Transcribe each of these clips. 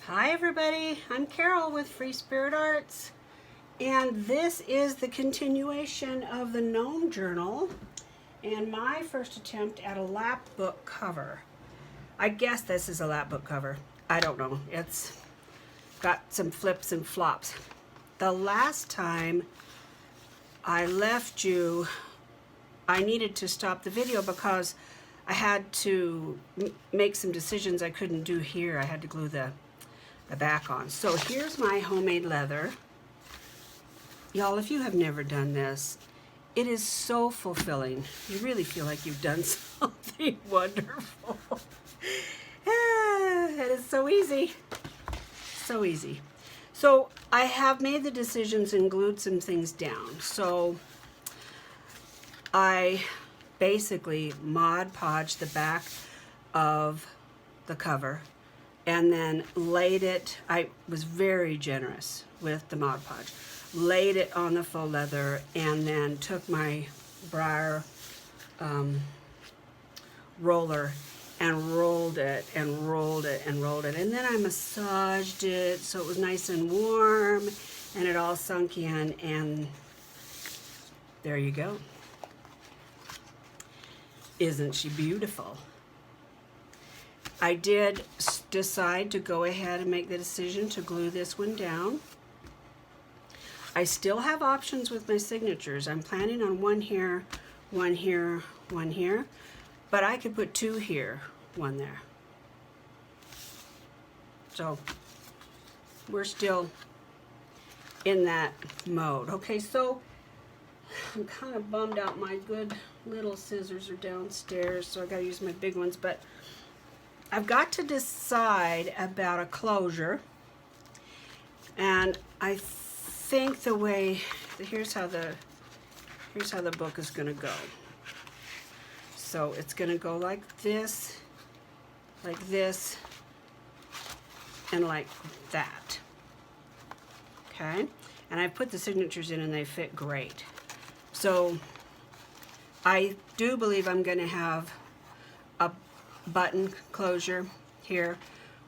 Hi everybody, I'm Carol with Free Spirit Arts, and this is the continuation of the Gnome Journal and my first attempt at a lap book cover. I guess this is a lap book cover. I don't know. It's got some flips and flops. The last time I left you, I needed to stop the video because I had to make some decisions I couldn't do here. I had to glue the back on. So here's my homemade leather. Y'all, if you have never done this, it is so fulfilling. You really feel like you've done something wonderful. It is so easy. So easy. So I have made the decisions and glued some things down. So I basically Mod Podged the back of the cover and then laid it. I was very generous with the Mod Podge. Laid it on the faux leather and then took my briar roller and rolled it and rolled it and rolled it. And then I massaged it so it was nice and warm and it all sunk in, and there you go. Isn't she beautiful? I did decide to go ahead and make the decision to glue this one down. I still have options with my signatures. I'm planning on one here, one here, one here, but I could put two here, one there. So we're still in that mode. Okay, so I'm kind of bummed out. My good little scissors are downstairs, so I gotta use my big ones, but I've got to decide about a closure, and I think the way, here's how the book is going to go. So it's going to go like this, and like that. Okay, and I put the signatures in and they fit great. So I do believe I'm going to have a button closure here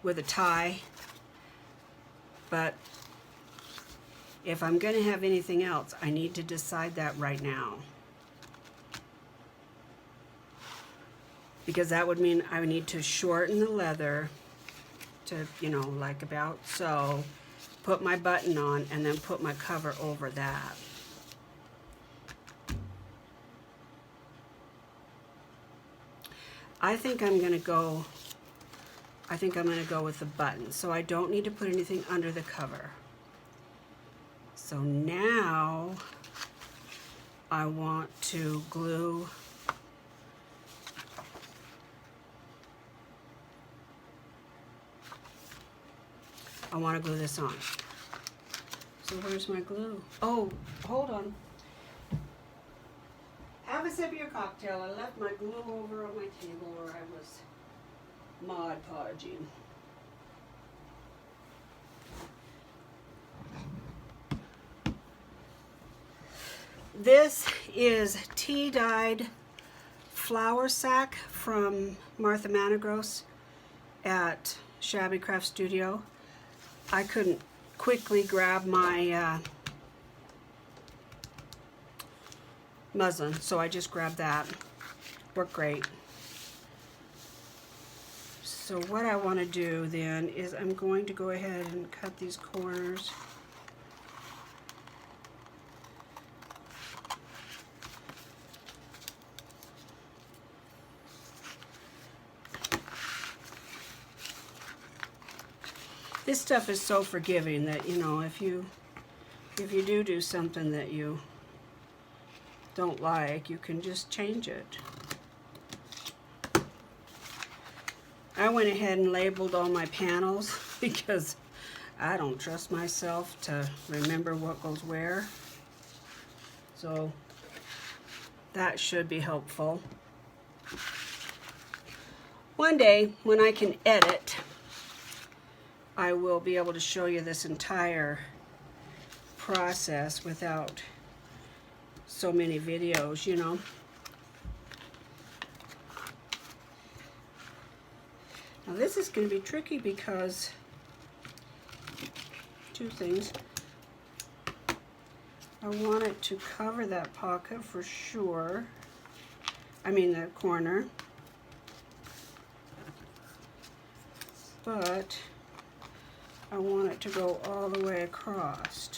with a tie, but if I'm going to have anything else, I need to decide that right now, because that would mean I would need to shorten the leather to, you know, like about so, put my button on, and then put my cover over that. I think I'm going to go with the button, so I don't need to put anything under the cover. So now I want to glue this on. So where's my glue? Oh, hold on. Have a sip of your cocktail. I left my glue over on my table where I was Mod Podging. This is tea-dyed flour sack from Martha Manigros at Shabby Craft Studio. I couldn't quickly grab my muslin, so I just grabbed that. Worked great. So what I want to do then is I'm going to go ahead and cut these corners. This stuff is so forgiving that, you know, if you do something that you don't like, you can just change it. I went ahead and labeled all my panels because I don't trust myself to remember what goes where. So that should be helpful. One day when I can edit, I will be able to show you this entire process without so many videos, you know. Now this is going to be tricky because two things. I want it to cover that pocket for sure. I mean the corner. But I want it to go all the way across.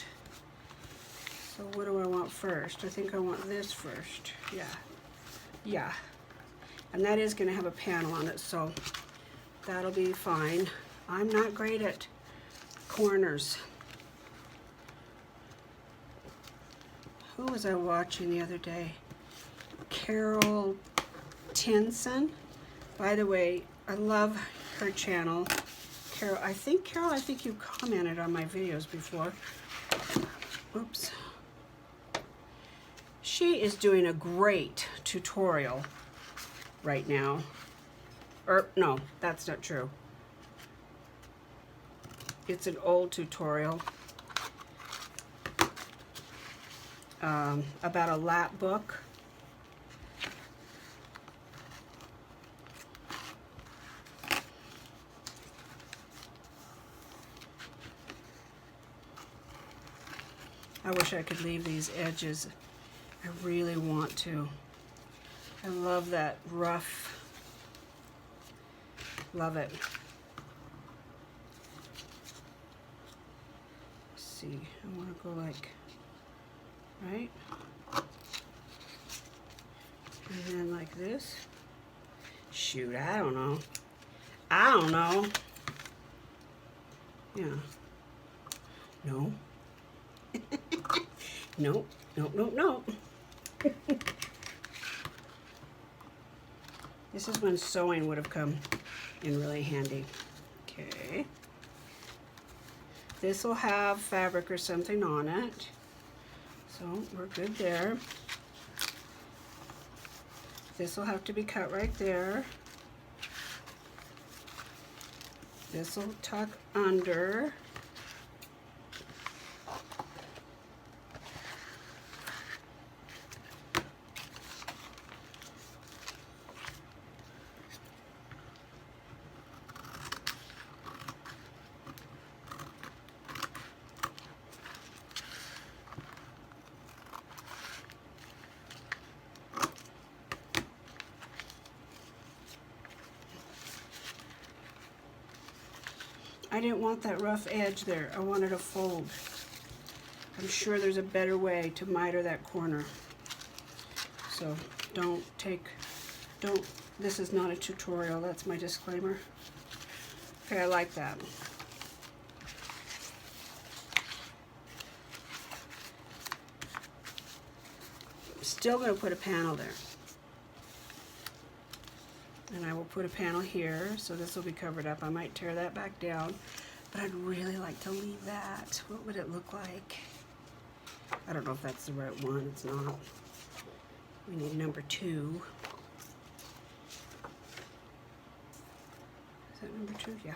So what do I want first? I think I want this first. Yeah. And that is going to have a panel on it, so that'll be fine. I'm not great at corners. Who was I watching the other day? Carol Tinson. By the way, I love her channel. Carol, I think you commented on my videos before. Oops. She is doing a great tutorial right now. No, that's not true. It's an old tutorial about a lap book. I wish I could leave these edges. I really want to. I love that rough. Love it. Let's see, I want to go like, right? And then like this. Shoot, I don't know. Yeah. No. Nope. This is when sewing would have come in really handy. Okay. This will have fabric or something on it. So we're good there. This will have to be cut right there. This will tuck under. I didn't want that rough edge there. I wanted a fold. I'm sure there's a better way to miter that corner. So this is not a tutorial, that's my disclaimer. Okay, I like that. I'm still going to put a panel there. And I will put a panel here, so this will be covered up. I might tear that back down, but I'd really like to leave that. What would it look like? I don't know if that's the right one. It's not. We need number 2. Is that number 2? Yeah.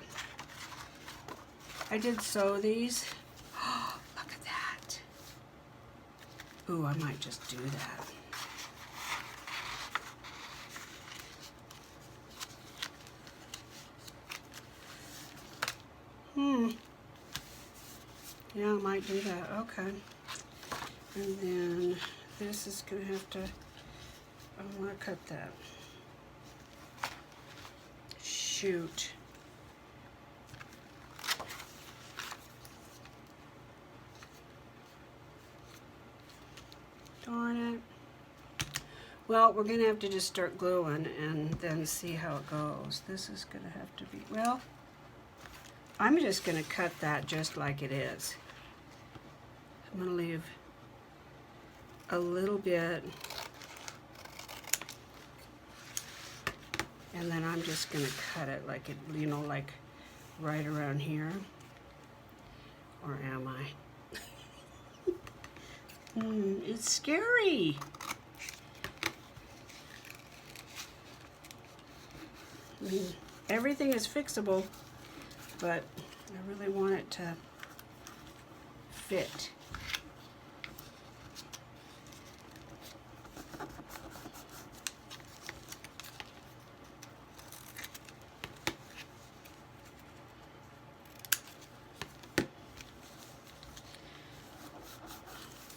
I did sew these. Oh, look at that. Ooh, I might just do that. Yeah, I might do that. Okay. And then this is going to have to, I want to cut that. Shoot. Darn it. Well, we're going to have to just start gluing and then see how it goes. This is going to have to be, well, I'm just going to cut that just like it is. I'm going to leave a little bit, and then I'm just going to cut it like it, you know, like right around here. Or am I? It's scary. I mean, everything is fixable, but I really want it to fit.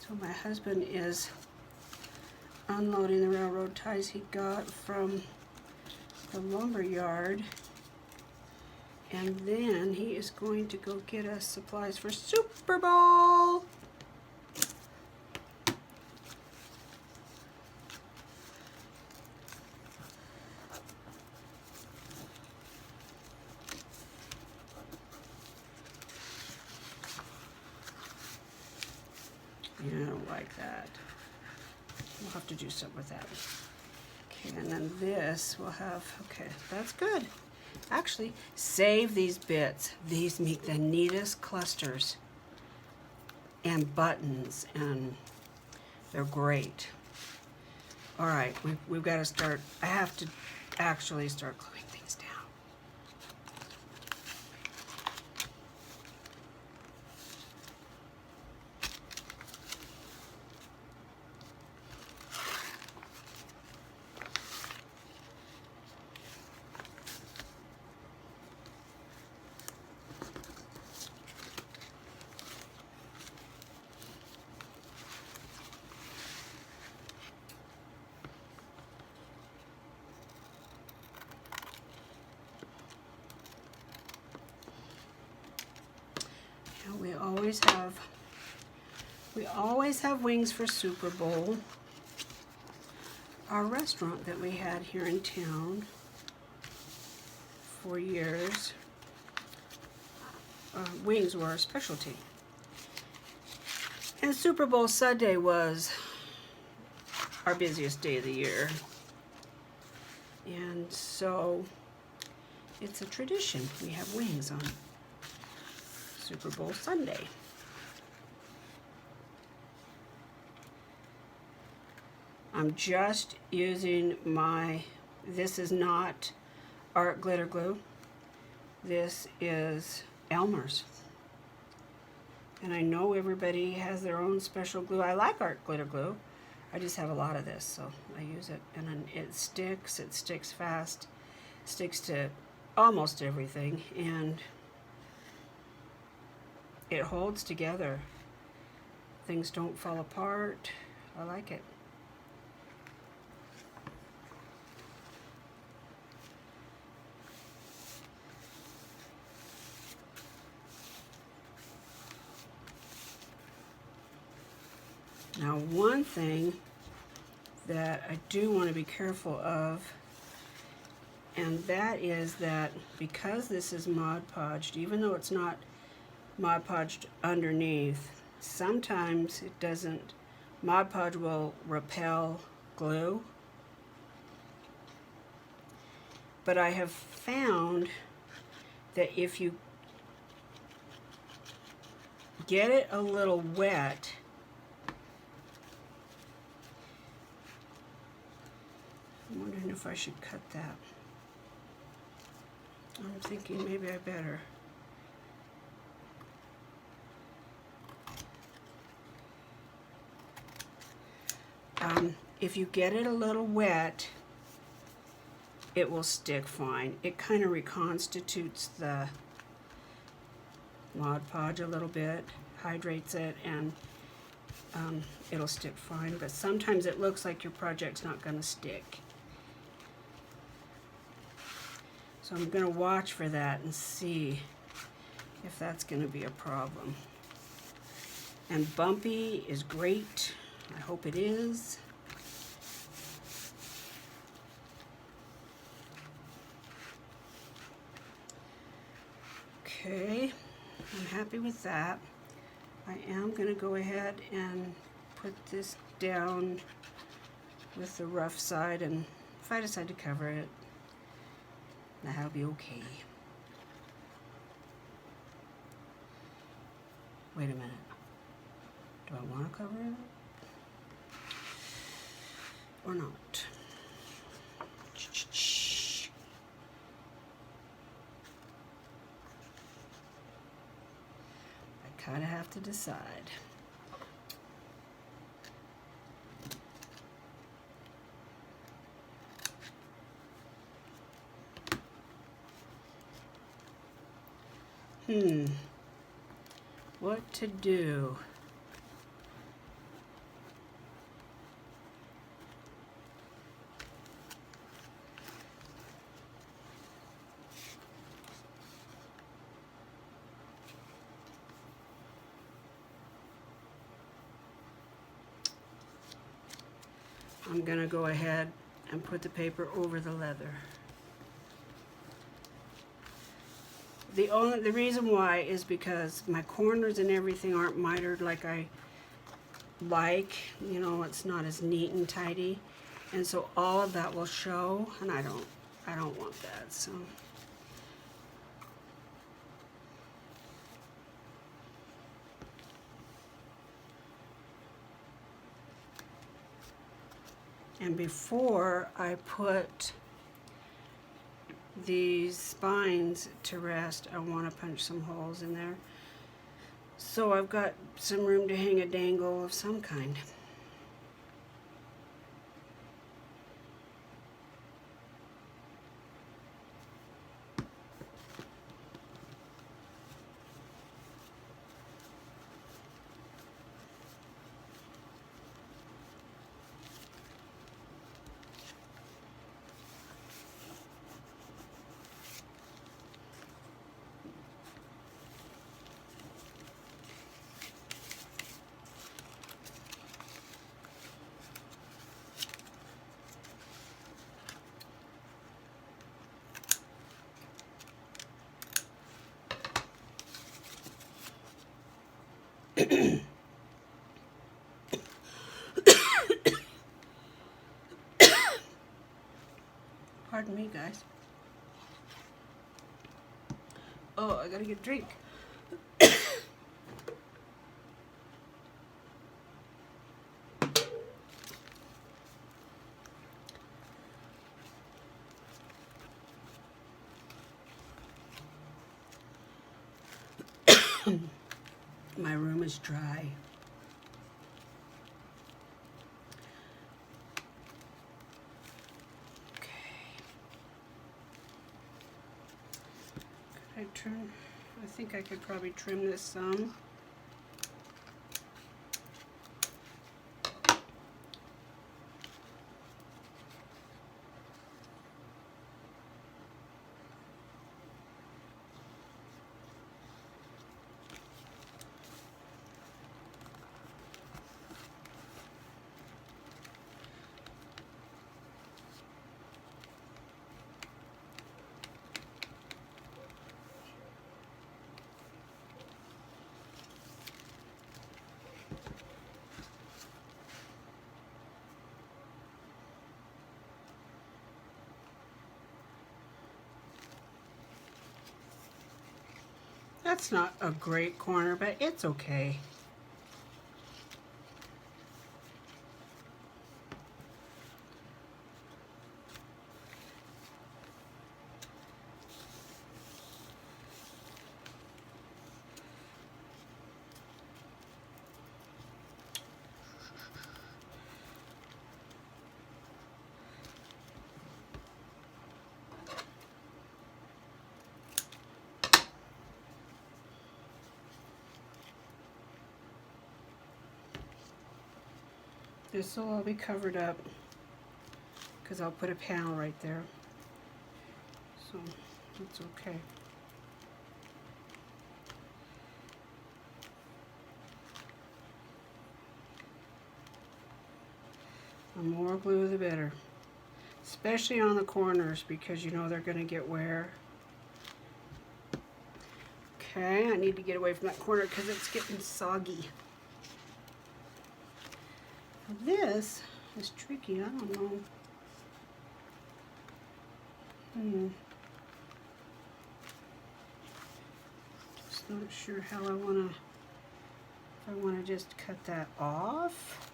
So my husband is unloading the railroad ties he got from the lumber yard. And then he is going to go get us supplies for Super Bowl. Yeah, I don't like that. We'll have to do something with that. Okay, and then this we'll have, okay, that's good. Actually, save these bits. These make the neatest clusters and buttons, and they're great. All right, we've got to start. I have to actually start gluing things down. We always have wings for Super Bowl. Our restaurant that we had here in town for years, wings were our specialty. And Super Bowl Sunday was our busiest day of the year. And so it's a tradition. We have wings on Super Bowl Sunday. I'm just using this is not art glitter glue. This is Elmer's. And I know everybody has their own special glue. I like art glitter glue. I just have a lot of this, so I use it. And then it sticks fast, sticks to almost everything, and it holds together. Things don't fall apart. I like it. Now, one thing that I do want to be careful of, and that is that because this is Mod Podged, even though it's not Mod Podged underneath, sometimes it doesn't. Mod Podge will repel glue. But I have found that if you get it a little wet, I'm wondering if I should cut that. I'm thinking maybe I better. If you get it a little wet, it will stick fine. It kind of reconstitutes the Mod Podge a little bit, hydrates it, and it'll stick fine. But sometimes it looks like your project's not going to stick. So I'm going to watch for that and see if that's going to be a problem. And bumpy is great. I hope it is. Okay, I'm happy with that. I am going to go ahead and put this down with the rough side, and if I decide to cover it, that'll be okay. Wait a minute. Do I want to cover it or not? I kind of have to decide. What to do? I'm going to go ahead and put the paper over the leather. The reason why is because my corners and everything aren't mitered like I like. You know, it's not as neat and tidy, and so all of that will show, and I don't want that. So and before I put these spines to rest, I want to punch some holes in there so I've got some room to hang a dangle of some kind. Pardon me, guys. Oh, I gotta get a drink. My room is dry. Okay. Could I trim? I think I could probably trim this some. That's not a great corner, but it's okay. This will all be covered up because I'll put a panel right there. So that's okay. The more glue, the better. Especially on the corners because you know they're going to get wear. Okay, I need to get away from that corner because it's getting soggy. This is tricky, I don't know. Just not sure how I want to, if I want to just cut that off.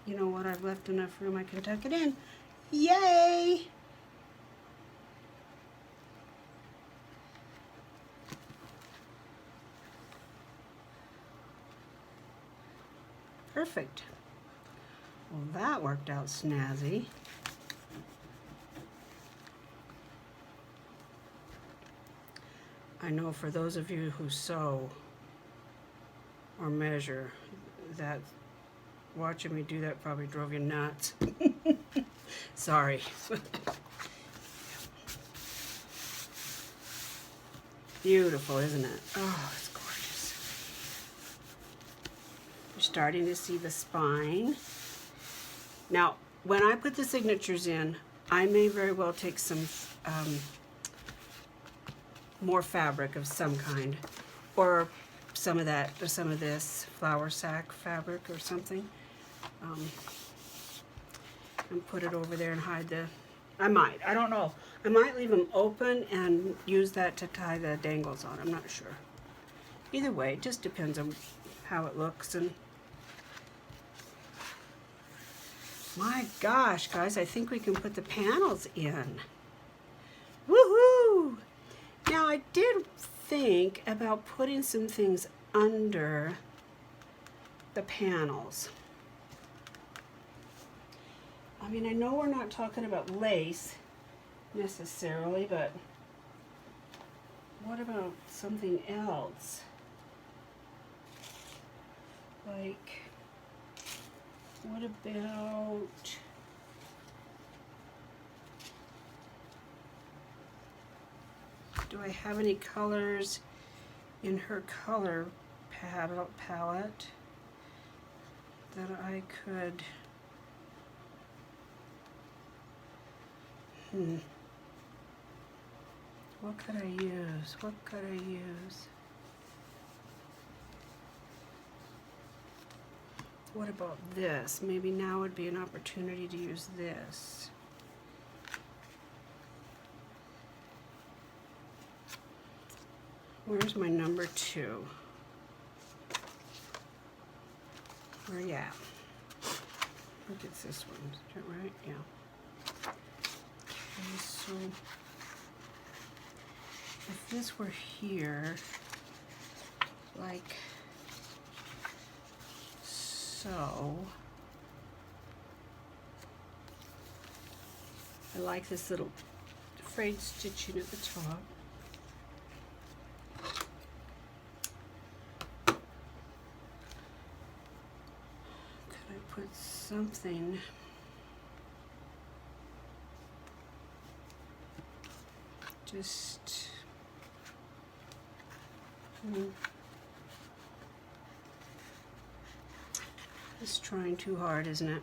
You know what, I've left enough room, I can tuck it in. Yay! Perfect. Well, that worked out snazzy. I know for those of you who sew or measure, that watching me do that probably drove you nuts. Sorry. Beautiful, isn't it? Oh, it's gorgeous. There's starting to see the spine. Now, when I put the signatures in, I may very well take some more fabric of some kind, or some of that, or some of this flour sack fabric or something, and put it over there and hide the, I don't know. I might leave them open and use that to tie the dangles on. I'm not sure. Either way, it just depends on how it looks. And my gosh, guys, I think we can put the panels in. Woohoo! Now, I did think about putting some things under the panels. I mean, I know we're not talking about lace necessarily, but what about something else? Like, what about, do I have any colors in her color palette that I could, what could I use? What could I use? What about this? Maybe now would be an opportunity to use this. Where's my number 2? Where you at? I think it's this one. Is that right? Yeah. Okay, so if this were here, like so, I like this little frayed stitching at the top. Could I put something just it's trying too hard, isn't it?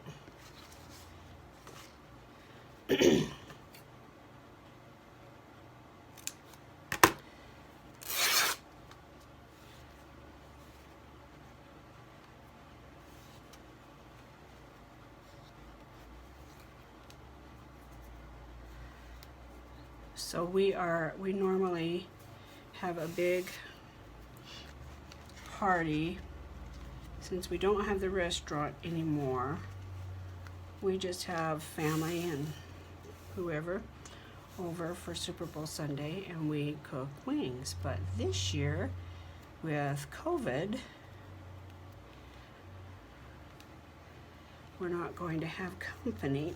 So we normally have a big party. Since we don't have the restaurant anymore, we just have family and whoever over for Super Bowl Sunday, and we cook wings. But this year, with COVID, we're not going to have company.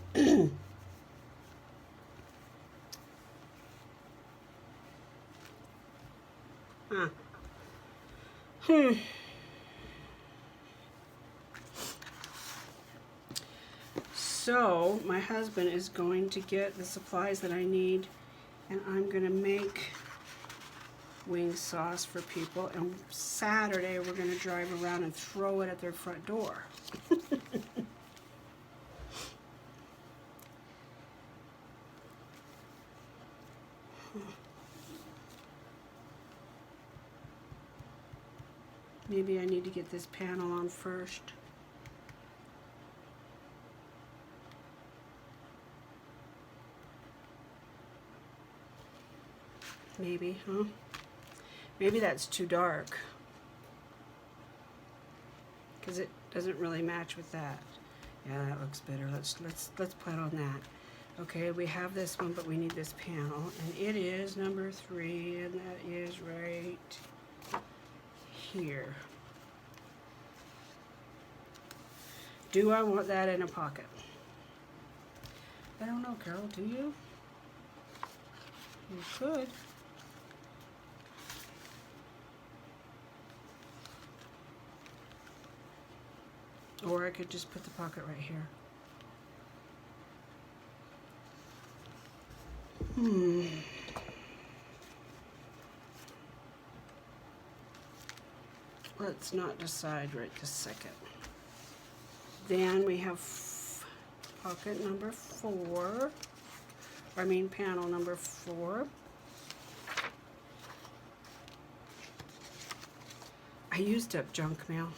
So my husband is going to get the supplies that I need, and I'm going to make wing sauce for people, and Saturday we're going to drive around and throw it at their front door. Maybe I need to get this panel on first. Maybe, huh? Maybe that's too dark, because it doesn't really match with that. Yeah, that looks better. Let's plan on that. Okay, we have this one, but we need this panel, and it is number 3, and that is right here. Do I want that in a pocket? I don't know, Carol, do you? You could. Or I could just put the pocket right here. Let's not decide right this second. Then we have pocket number 4, I mean panel number 4. I used up junk mail.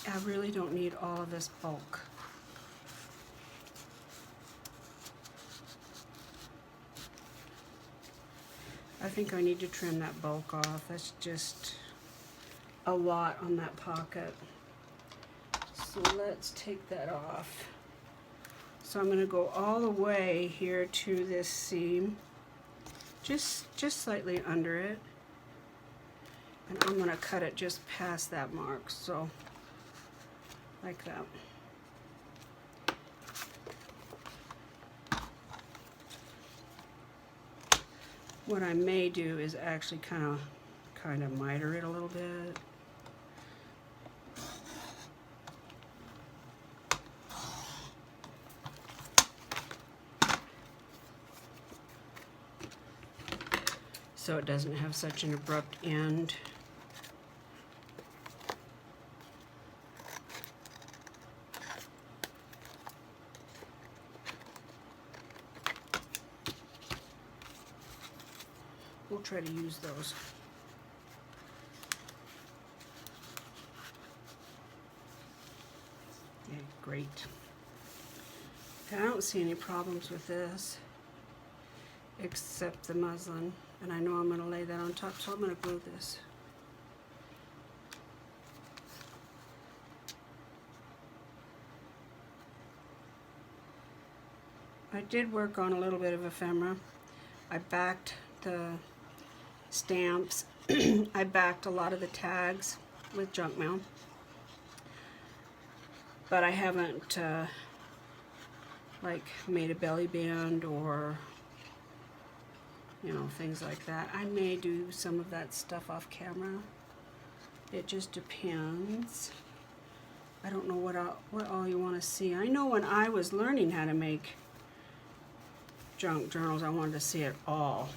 I really don't need all of this bulk. I think I need to trim that bulk off. That's just a lot on that pocket. So let's take that off. So I'm going to go all the way here to this seam, just slightly under it. And I'm going to cut it just past that mark, so like that. What I may do is actually kind of miter it a little bit. So it doesn't have such an abrupt end. We'll try to use those. Yeah, great. I don't see any problems with this, except the muslin. And I know I'm going to lay that on top, so I'm going to glue this. I did work on a little bit of ephemera. I backed the stamps. I backed a lot of the tags with junk mail. But I haven't like made a belly band or things like that. I may do some of that stuff off camera. It just depends. I don't know what all you want to see. I know when I was learning how to make junk journals, I wanted to see it all.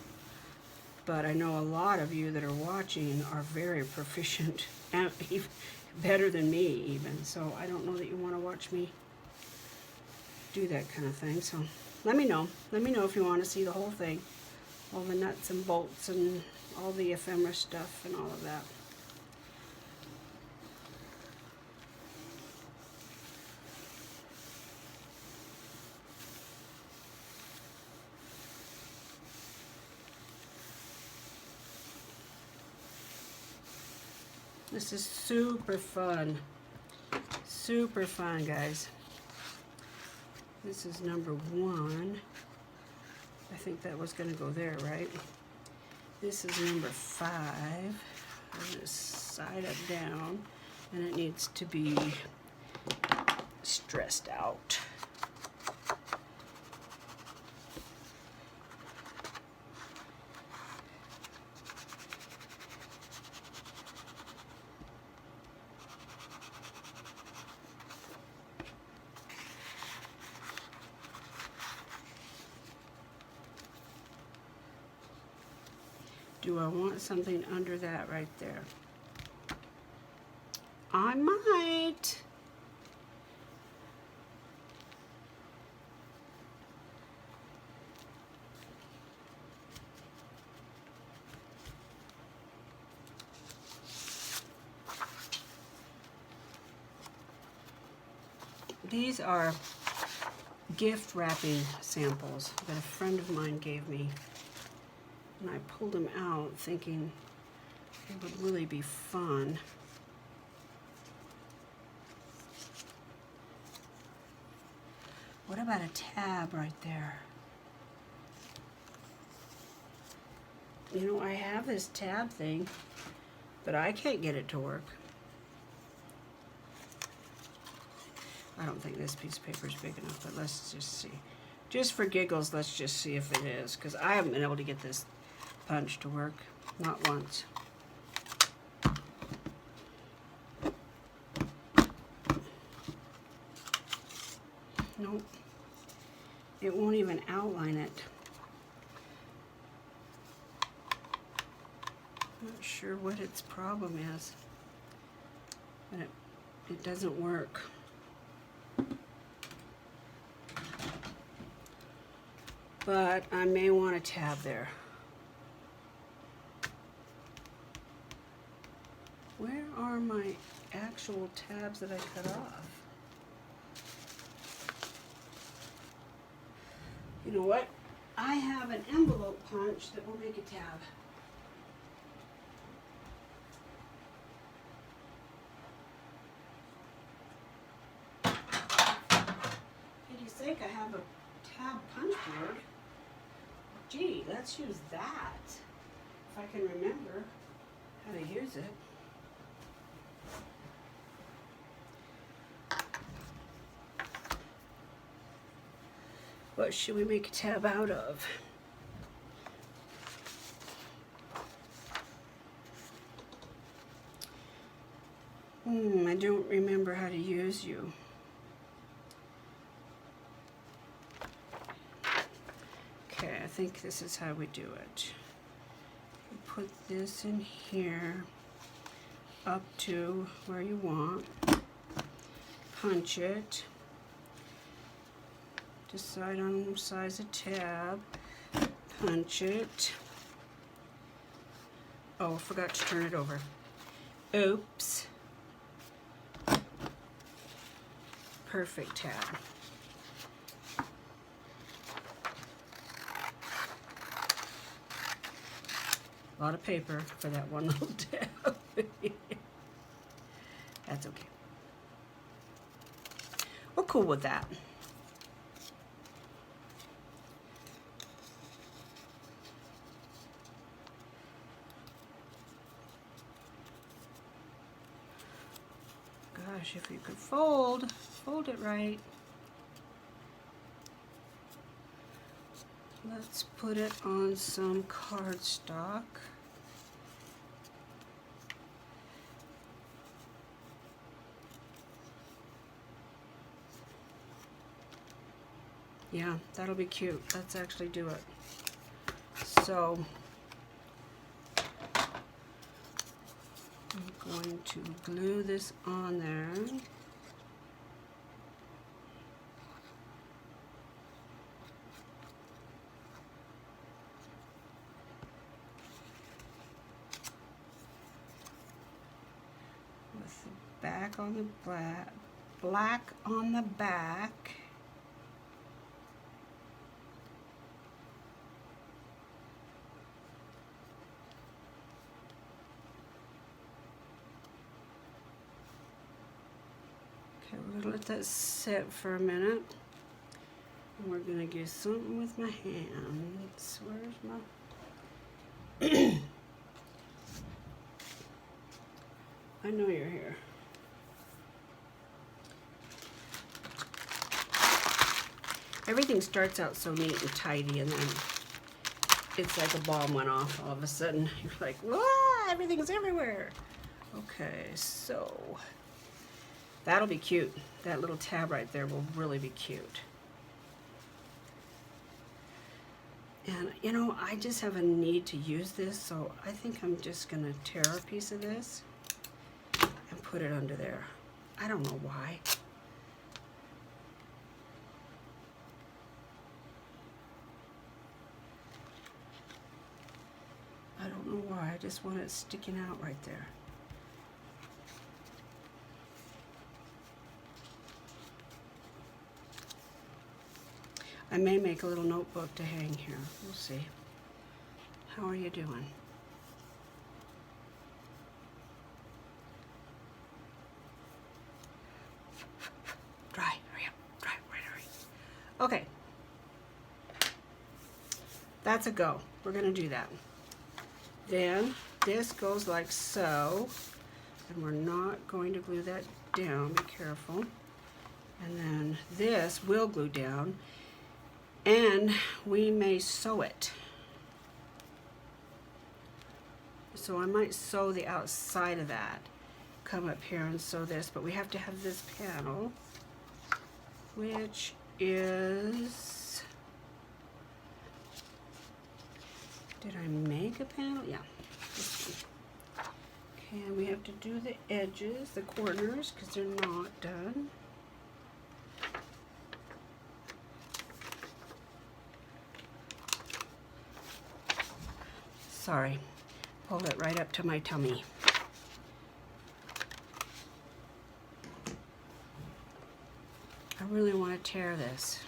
But I know a lot of you that are watching are very proficient, and even better than me even. So I don't know that you want to watch me do that kind of thing. So let me know. Let me know if you want to see the whole thing. All the nuts and bolts and all the ephemera stuff and all of that. This is super fun. Super fun, guys. This is number 1. I think that was going to go there, right? This is number 5. I'm going to side it down, and it needs to be stressed out. Do I want something under that right there? I might. These are gift wrapping samples that a friend of mine gave me. And I pulled them out thinking it would really be fun. What about a tab right there? You know, I have this tab thing, but I can't get it to work. I don't think this piece of paper is big enough, but let's just see. Just for giggles, let's just see if it is, because I haven't been able to get this punch to work, not once. Nope. It won't even outline it. sure what its problem is, but it doesn't work. But I may want a tab there. Where are my actual tabs that I cut off? You know what? I have an envelope punch that will make a tab. Pity's sake, I have a tab punch board. Gee, let's use that. If I can remember how to use it. What should we make a tab out of? I don't remember how to use you. Okay, I think this is how we do it. You put this in here up to where you want. Punch it. Decide on size of tab. Punch it. Oh, I forgot to turn it over. Oops. Perfect tab. A lot of paper for that one little tab. That's okay. We're cool with that. Gosh, if you could fold it right. Let's put it on some cardstock. Yeah, that'll be cute. Let's actually do it. So, I'm going to glue this on there. With the back on the black on the back. Okay, we're gonna let that sit for a minute. And we're gonna do something with my hands. Where's my... I know you're here. Everything starts out so neat and tidy, and then it's like a bomb went off all of a sudden. You're like, "Whoa, everything's everywhere." Okay, so that'll be cute. That little tab right there will really be cute. And you know, I just have a need to use this, so I think I'm just gonna tear a piece of this and put it under there. I don't know why. I don't know why, I just want it sticking out right there. I may make a little notebook to hang here. We'll see. How are you doing? Dry, hurry up, dry, hurry. Okay. That's a go. We're gonna do that. Then this goes like so, and we're not going to glue that down, be careful. And then this will glue down, and we may sew it. So I might sew the outside of that. Come up here and sew this, but we have to have this panel, which is, did I make a panel? Yeah. And we have to do the edges, the corners, because they're not done. Sorry, pulled it right up to my tummy. I really want to tear this.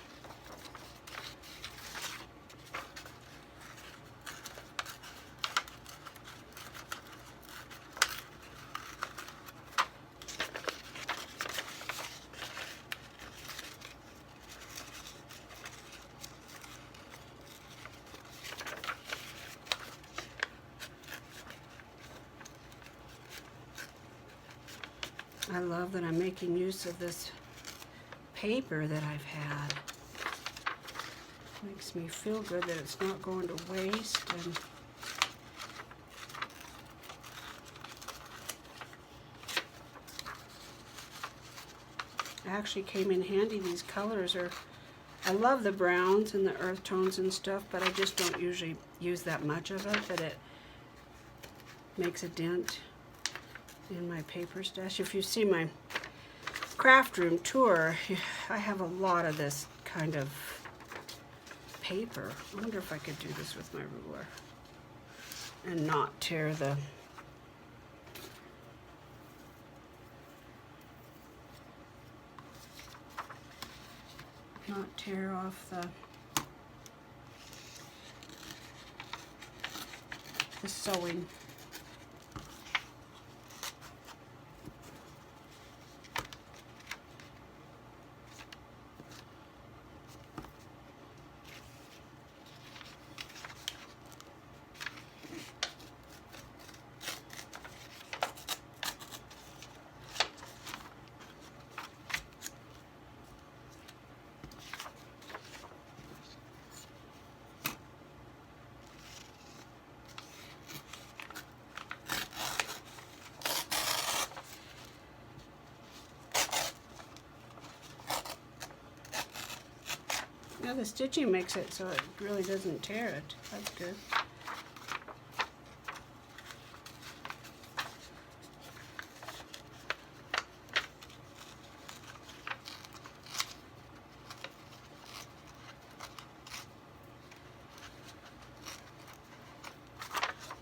I love that I'm making use of this paper that I've had. Makes me feel good that it's not going to waste. And actually came in handy. These colors are, I love the browns and the earth tones and stuff, but I just don't usually use that much of it, but it makes a dent in my paper stash. If you see my craft room tour, I have a lot of this kind of paper. I wonder if I could do this with my ruler and not tear the off the sewing. Yeah, the stitching makes it so it really doesn't tear it. That's good.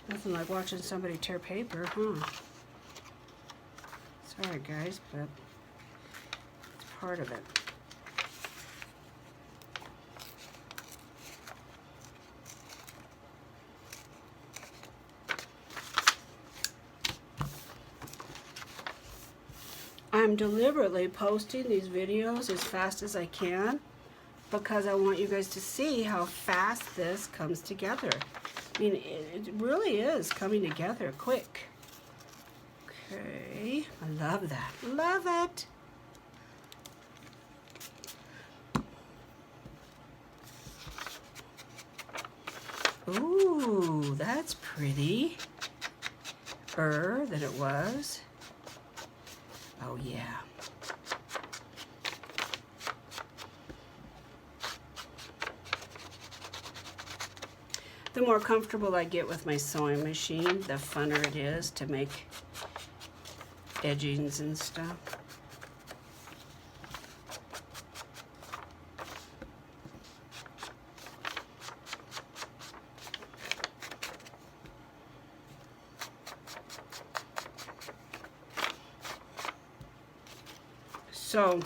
Nothing like watching somebody tear paper, huh? Sorry guys, but it's part of it. I'm deliberately posting these videos as fast as I can because I want you guys to see how fast this comes together. I mean, it really is coming together quick. Okay, I love that. Love it. Ooh, that's pretty. Than it was. Oh yeah. The more comfortable I get with my sewing machine, the funner it is to make edgings and stuff. So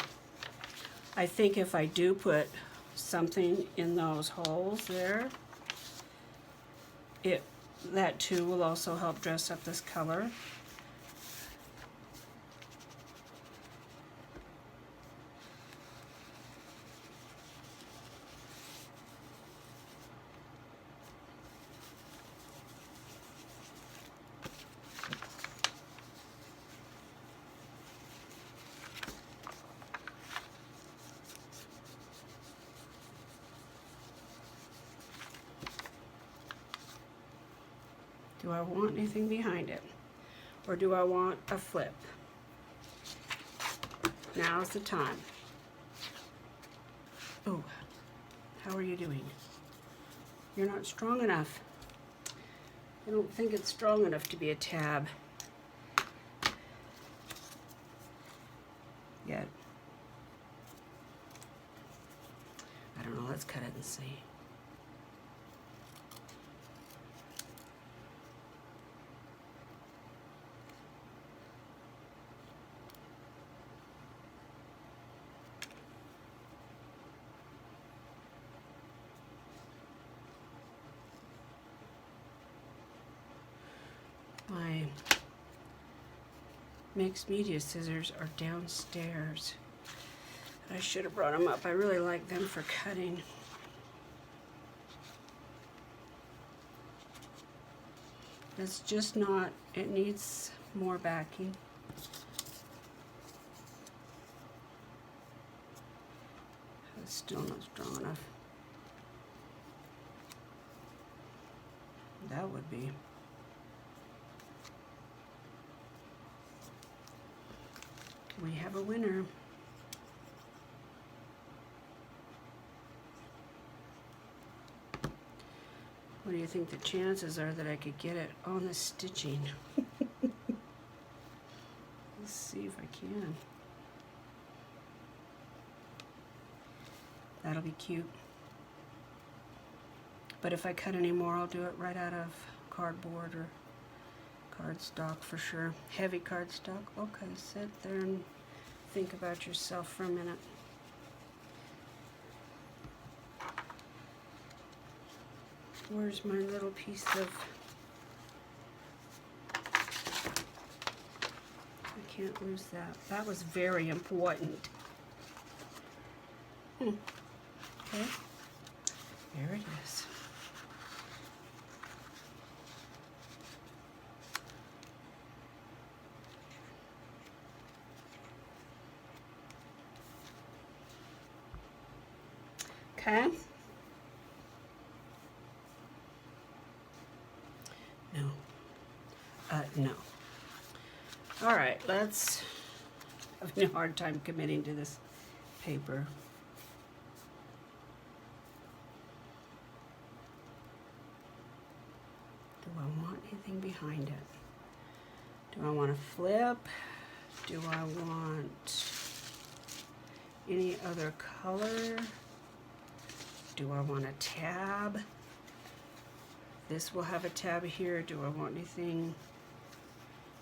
I think if I do put something in those holes there, that too will also help dress up this color. Do I want anything behind it? Or do I want a flip? Now's the time. Oh, how are you doing? You're not strong enough. I don't think it's strong enough to be a tab. let's cut it and see. My mixed media scissors are downstairs. I should have brought them up. I really like them for cutting. It's just not, it needs more backing. It's still not strong enough. That would be. We have a winner. What do you think the chances are that I could get it on the stitching? Let's see if I can. That'll be cute. But if I cut any more, I'll do it right out of cardboard or cardstock for sure. Heavy cardstock. Okay, sit there and think about yourself for a minute. Where's my little piece of... I can't lose that. That was very important. Okay. There it is. Okay. No. No. All right, let's... I'm having a hard time committing to this paper. Do I want anything behind it? Do I want to flip? Do I want any other color? Do I want a tab? This will have a tab here. Do I want anything?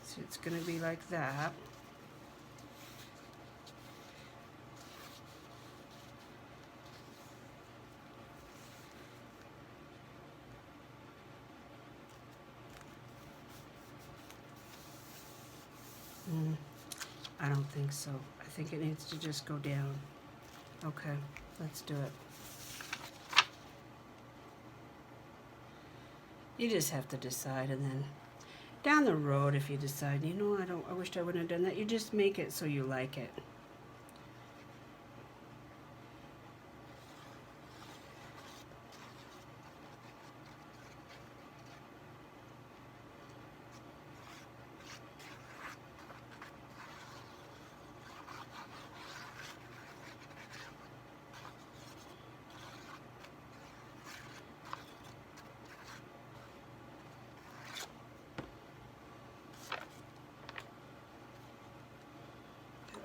So it's going to be like that. I don't think so. I think it needs to just go down. Okay, let's do it. You just have to decide, and then down the road, if you decide, you know, I wished I wouldn't have done that, you just make it so you like it.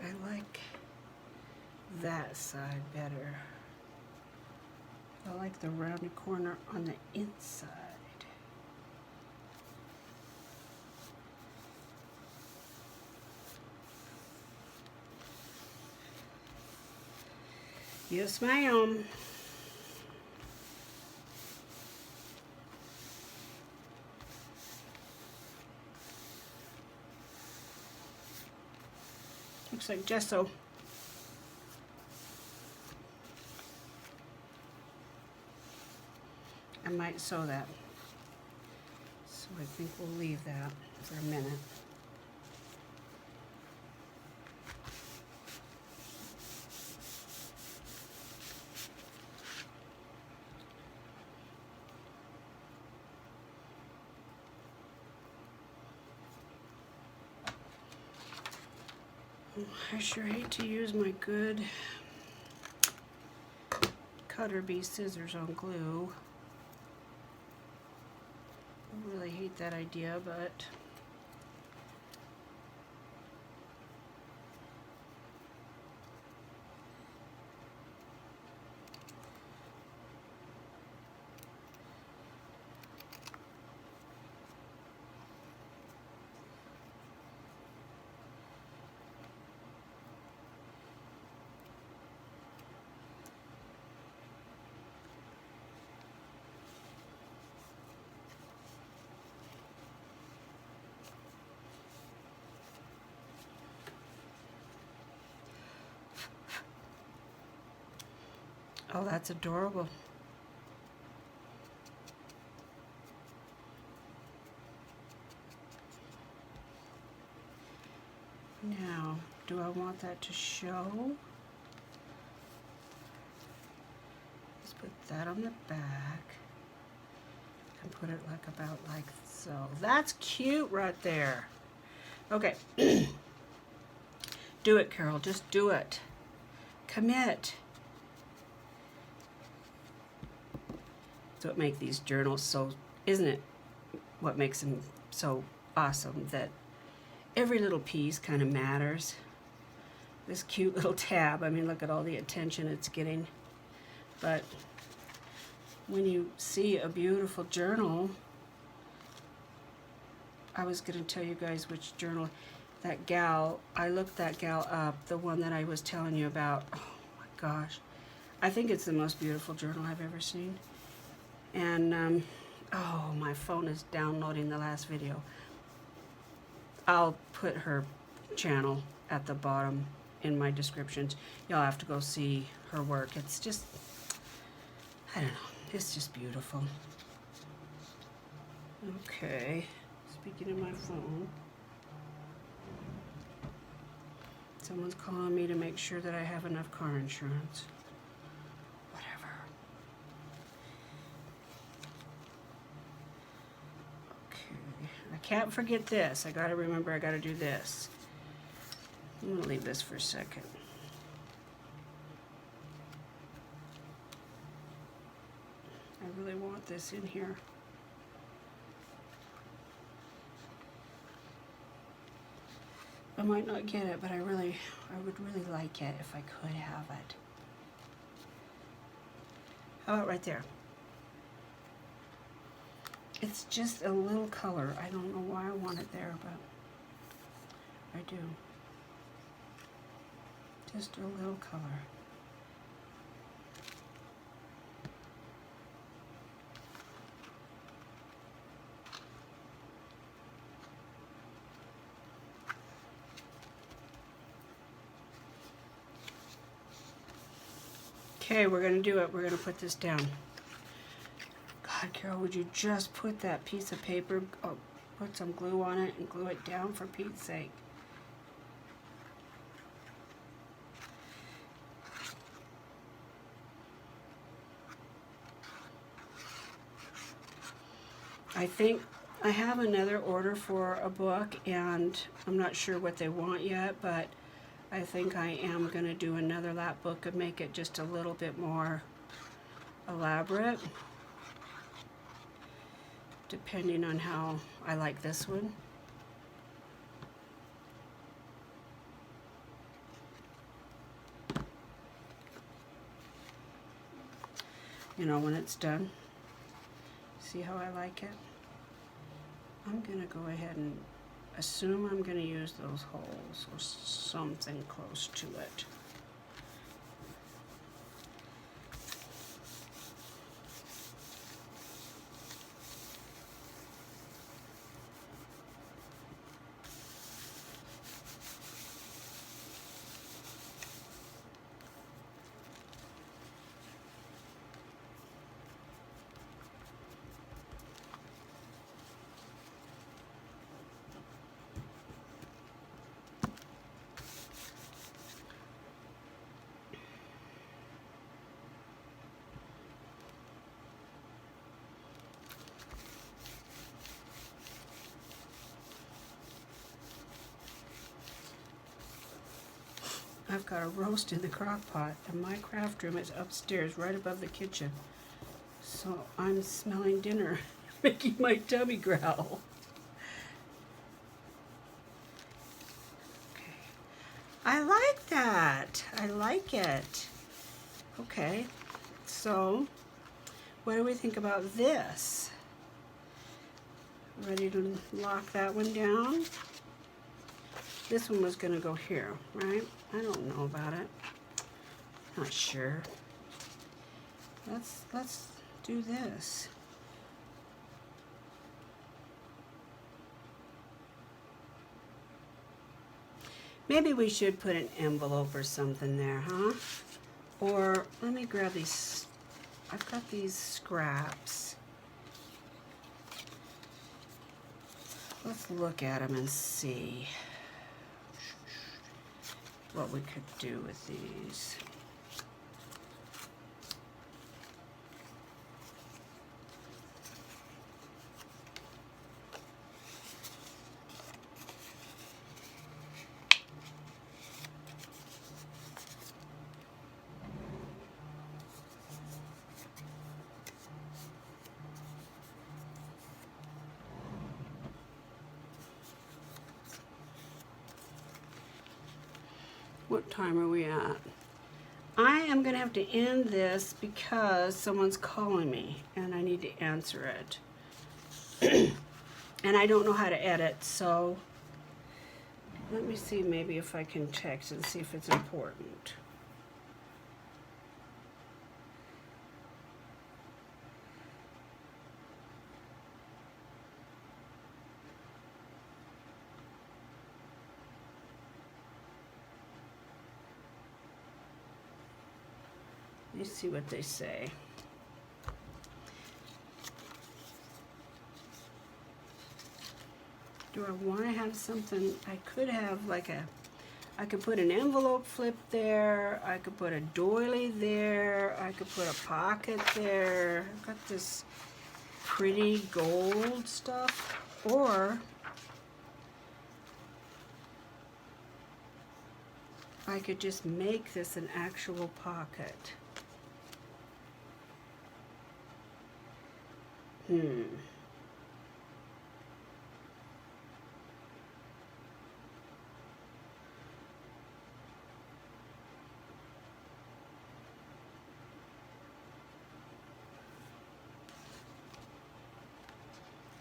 I like that side better. I like the rounded corner on the inside. Yes, ma'am. Looks like gesso. I might sew that. So I think we'll leave that for a minute. I sure hate to use my good cutter bee scissors on glue. I really hate that idea, but Oh, that's adorable. Now, do I want that to show? Let's put that on the back and put it like about like so. That's cute right there. Okay. Do it, Carol. Just do it. Commit. That's what makes these journals so, isn't it? What makes them so awesome, that every little piece kind of matters. This cute little tab, I mean, look at all the attention it's getting. But when you see a beautiful journal, I was going to tell you guys which journal, that gal, I looked that gal up, the one that I was telling you about. Oh my gosh. I think it's the most beautiful journal I've ever seen. And, oh, my phone is downloading the last video. I'll put her channel at the bottom in my descriptions. Y'all have to go see her work. It's just, I don't know, it's just beautiful. Okay, speaking of my phone, someone's calling me to make sure that I have enough car insurance. Whatever. Okay, I can't forget this. I gotta remember I gotta do this. I'm gonna leave this for a second. I really want this in here. I might not get it, but I would really like it if I could have it. How about right there? It's just a little color. I don't know why I want it there, but I do. Just a little color. Okay, we're gonna do it. We're gonna put this down. God, Carol, would you just put that piece of paper, put some glue on it and glue it down for Pete's sake? I think I have another order for a book, and I'm not sure what they want yet, but I think I am going to do another lap book and make it just a little bit more elaborate, depending on how I like this one. You know, when it's done, see how I like it? I'm going to go ahead and assume I'm going to use those holes or something close to it. I've got a roast in the crock pot, and my craft room is upstairs right above the kitchen. So I'm smelling dinner, making my tummy growl. Okay. I like that. I like it. Okay, so what do we think about this? Ready to lock that one down? This one was going to go here, right? I don't know about it. Not sure. Let's do this. Maybe we should put an envelope or something there, huh? Or let me grab these. I've got these scraps. Let's look at them and see what we could do with these. What time are we at? I am going to have to end this because someone's calling me and I need to answer it. And I don't know how to edit, so let me see maybe if I can text and see if it's important. Let me see what they say. Do I want to have something? I could have like I could put an envelope flip there. I could put a doily there. I could put a pocket there. I've got this pretty gold stuff. Or I could just make this an actual pocket.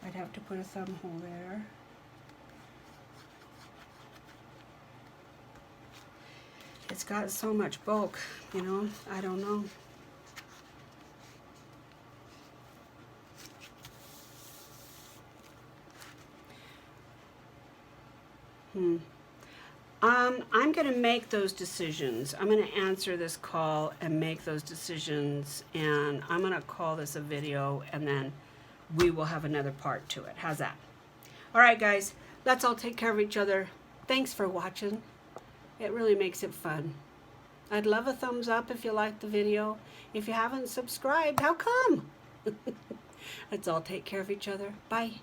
I'd have to put a thumb hole there. It's got so much bulk, you know, I don't know. I'm going to make those decisions. I'm going to answer this call and make those decisions, and I'm going to call this a video, and then we will have another part to it. How's that? All right, guys, let's all take care of each other. Thanks for watching. It really makes it fun. I'd love a thumbs up if you liked the video. If you haven't subscribed, how come? Let's all take care of each other. Bye.